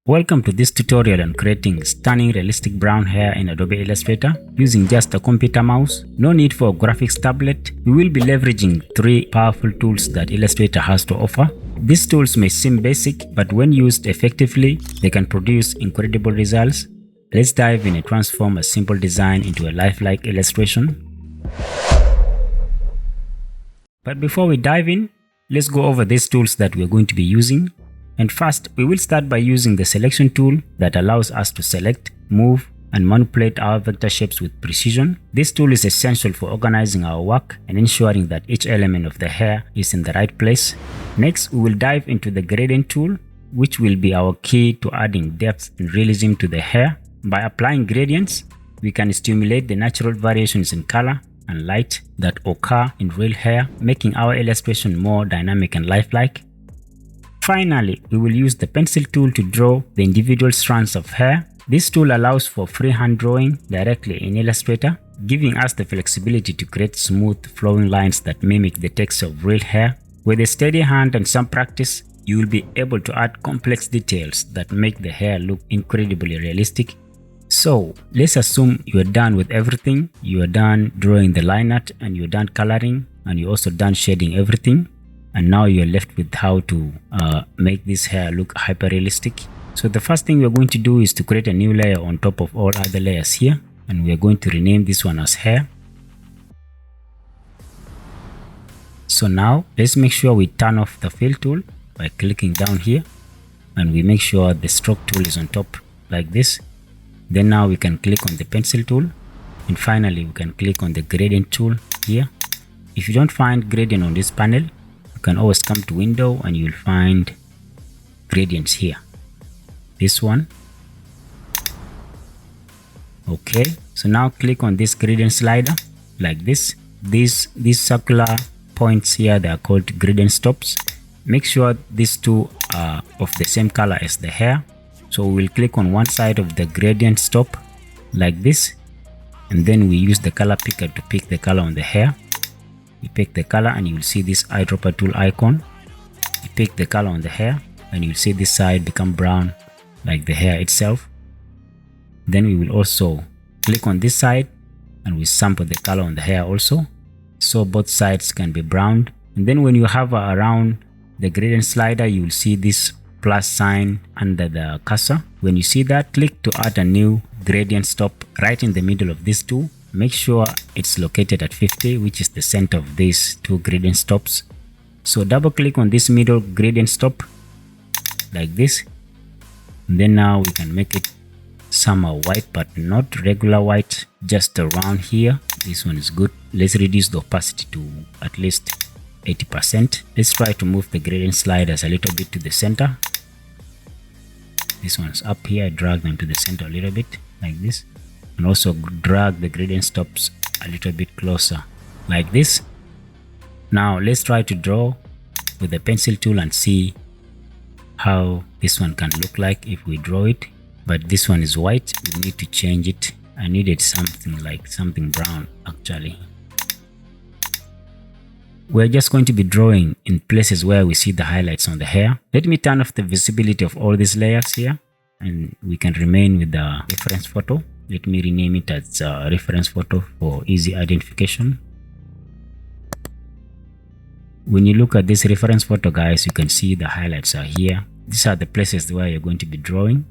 Welcome to this tutorial on creating stunning realistic brown hair in Adobe Illustrator using just a computer mouse. No need for a graphics tablet. We will be leveraging 3 powerful tools that Illustrator has to offer. These tools may seem basic, but when used effectively, they can produce incredible results. Let's dive in and transform a simple design into a lifelike illustration. But before we dive in, let's go over these tools that we're going to be using. And first, we will start by using the selection tool that allows us to select, move, and manipulate our vector shapes with precision. This tool is essential for organizing our work and ensuring that each element of the hair is in the right place. Next, we will dive into the gradient tool, which will be our key to adding depth and realism to the hair. By applying gradients, we can stimulate the natural variations in color and light that occur in real hair, making our illustration more dynamic and lifelike. Finally, we will use the pencil tool to draw the individual strands of hair. This tool allows for freehand drawing directly in Illustrator, giving us the flexibility to create smooth, flowing lines that mimic the texture of real hair. With a steady hand and some practice, you will be able to add complex details that make the hair look incredibly realistic. So, let's assume you are done with everything. You are done drawing the line art, and you're done coloring, and you're also done shading everything. And now you're left with how to make this hair look hyper realistic. So the first thing we're going to do is to create a new layer on top of all other layers here, and we're going to rename this one as hair. So now let's make sure we turn off the fill tool by clicking down here, and we make sure the stroke tool is on top like this. Then now we can click on the pencil tool, and finally we can click on the gradient tool here. If you don't find gradient on this panel, you can always come to window and you'll find gradients here. This one. Okay, so now click on this gradient slider like this. These circular points here, they are called gradient stops. Make sure these two are of the same color as the hair. So we'll click on one side of the gradient stop like this, and then we use the color picker to pick the color on the hair. You pick the color and you'll see this eyedropper tool icon. You pick the color on the hair and you'll see this side become brown like the hair itself. Then we will also click on this side and we sample the color on the hair also, so both sides can be browned. And then when you hover around the gradient slider, you will see this plus sign under the cursor. When you see that, click to add a new gradient stop right in the middle of these two. Make sure it's located at 50, which is the center of these two gradient stops. So double click on this middle gradient stop like this. And then now we can make it somehow white, but not regular white, just around here. This one is good. Let's reduce the opacity to at least 80%. Let's try to move the gradient sliders a little bit to the center. This one's up here. I drag them to the center a little bit like this. And also drag the gradient stops a little bit closer like this. Now let's try to draw with the pencil tool and see how this one can look like if we draw it. But this one is white, we need to change it. I needed something brown actually. We're just going to be drawing in places where we see the highlights on the hair. Let me turn off the visibility of all these layers here, and we can remain with the reference photo. Let me rename it as a reference photo for easy identification. When you look at this reference photo, guys, you can see the highlights are here. These are the places where you're going to be drawing.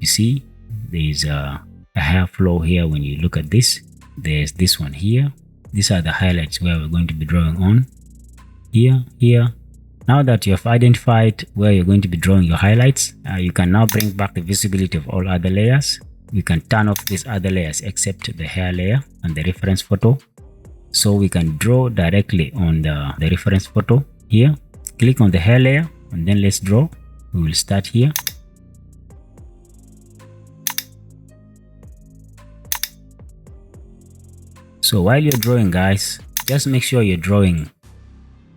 You see, there's a hair flow here. When you look at this, there's this one here. These are the highlights where we're going to be drawing on. Here. Now that you have identified where you're going to be drawing your highlights, you can now bring back the visibility of all other layers. We can turn off these other layers except the hair layer and the reference photo, so we can draw directly on the reference photo here. Click on the hair layer and then let's draw. We will start here. So while you're drawing, guys, just make sure you're drawing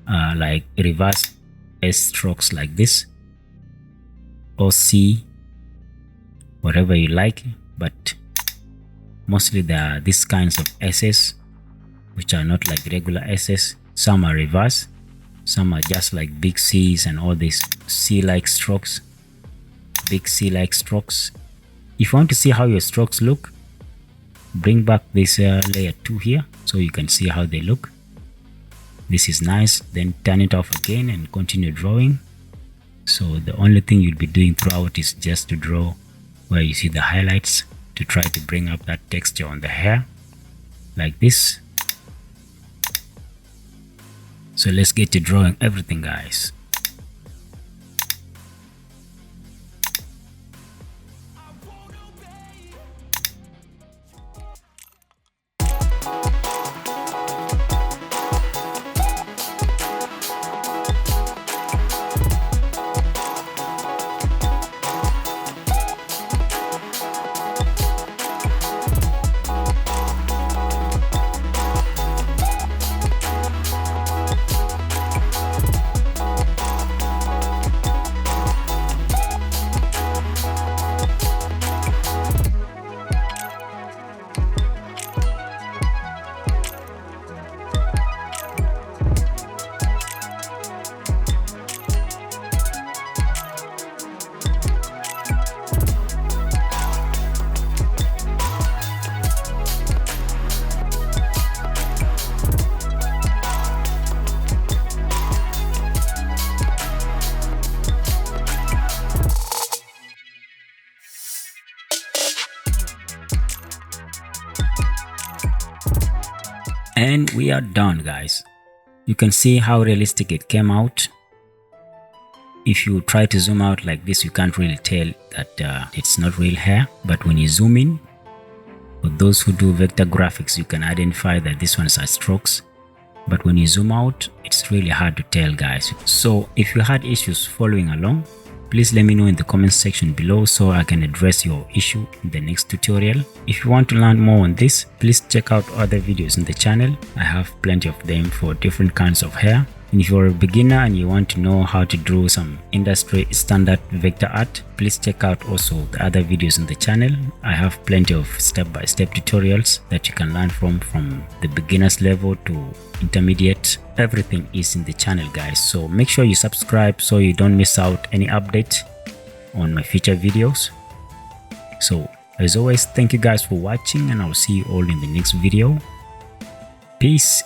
like reverse S strokes like this, or C, whatever you like, but mostly there are these kinds of S's which are not like regular S's. Some are reverse, some are just like big C's and all these C-like strokes. big C-like strokes. If you want to see how your strokes look, bring back this layer 2 here so you can see how they look. This is nice. Then turn it off again and continue drawing. So the only thing you'll be doing throughout is just to draw where you see the highlights, to try to bring up that texture on the hair like this. So let's get to drawing everything, guys. And we are done, guys. You can see how realistic it came out. If you try to zoom out like this, you can't really tell that it's not real hair. But when you zoom in, for those who do vector graphics, you can identify that this one's are strokes. But when you zoom out, it's really hard to tell, guys. So if you had issues following along, please let me know in the comment section below so I can address your issue in the next tutorial. If you want to learn more on this, please check out other videos on the channel. I have plenty of them for different kinds of hair. And if you're a beginner and you want to know how to draw some industry standard vector art, please check out also the other videos on the channel. I have plenty of step-by-step tutorials that you can learn from the beginners level to intermediate. Everything is in the channel, guys. So make sure you subscribe so you don't miss out any update on my future videos. So as always, thank you guys for watching, and I'll see you all in the next video. Peace.